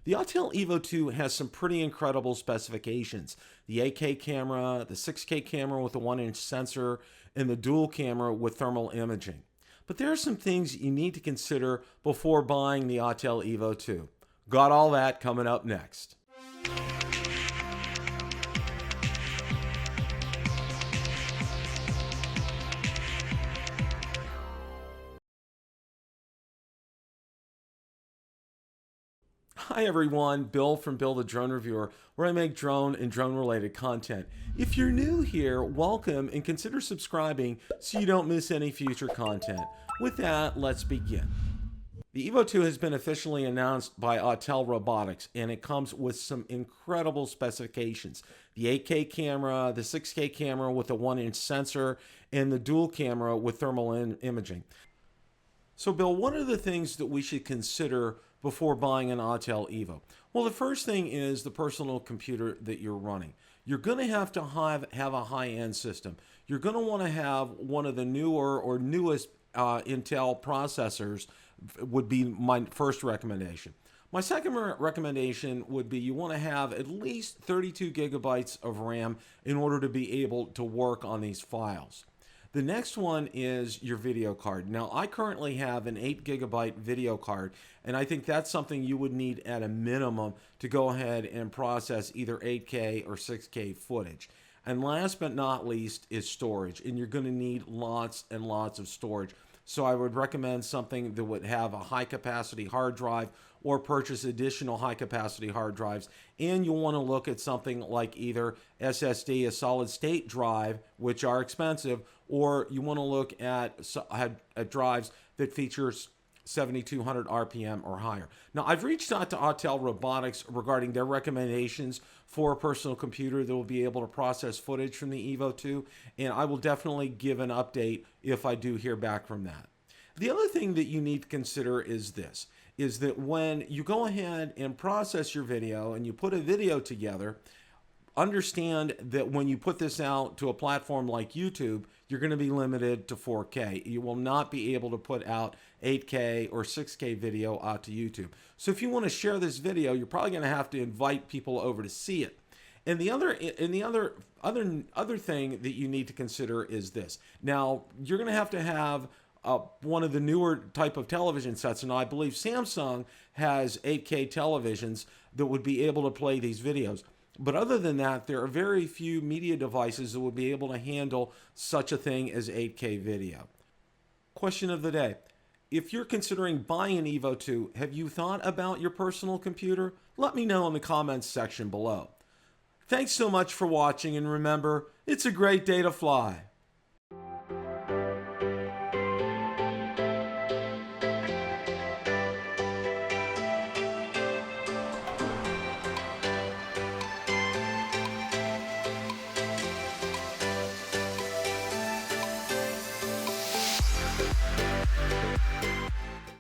The Autel Evo 2 has some pretty incredible specifications. The 8K camera, the 6K camera with a 1-inch sensor, and the dual camera with thermal imaging. But there are some things you need to consider before buying the Autel Evo 2. Got all that coming up next. Hi everyone, Bill from BillTheDroneReviewer, where I make drone and drone related content. If you're new here, welcome and consider subscribing so you don't miss any future content. With that, let's begin. The Evo 2 has been officially announced by Autel Robotics, and it comes with some incredible specifications. The 8K camera, the 6K camera with a 1-inch sensor, and the dual camera with thermal imaging. So Bill, what are the things that we should consider before buying an Autel Evo? Well, the first thing is the personal computer that you're running. You're going to have a high-end system. You're going to want to have one of the newer or newest Intel processors would be my first recommendation. My second recommendation would be you want to have at least 32 gigabytes of RAM in order to be able to work on these files. The next one is your video card. Now, I currently have an 8 gigabyte video card, and I think that's something you would need at a minimum to go ahead and process either 8K or 6K footage. And last but not least is storage, and you're going to need lots and lots of storage. So I would recommend something that would have a high capacity hard drive or purchase additional high capacity hard drives. And you'll want to look at something like either SSD, a solid state drive, which are expensive, or you want to look at drives that features 7,200 RPM or higher. Now, I've reached out to Autel Robotics regarding their recommendations for a personal computer that will be able to process footage from the Evo 2, and I will definitely give an update if I do hear back from that. The other thing that you need to consider is this, is that when you go ahead and process your video and you put a video together, understand that when you put this out to a platform like YouTube, you're going to be limited to 4K. You will not be able to put out 8K or 6K video out to YouTube. So if you want to share this video, you're probably going to have to invite people over to see it. And the other thing that you need to consider is this. Now, you're going to have one of the newer type of television sets, and I believe Samsung has 8K televisions that would be able to play these videos. But other than that, there are very few media devices that would be able to handle such a thing as 8K video. Question of the day. If you're considering buying an Evo 2, have you thought about your personal computer? Let me know in the comments section below. Thanks so much for watching, and remember, it's a great day to fly.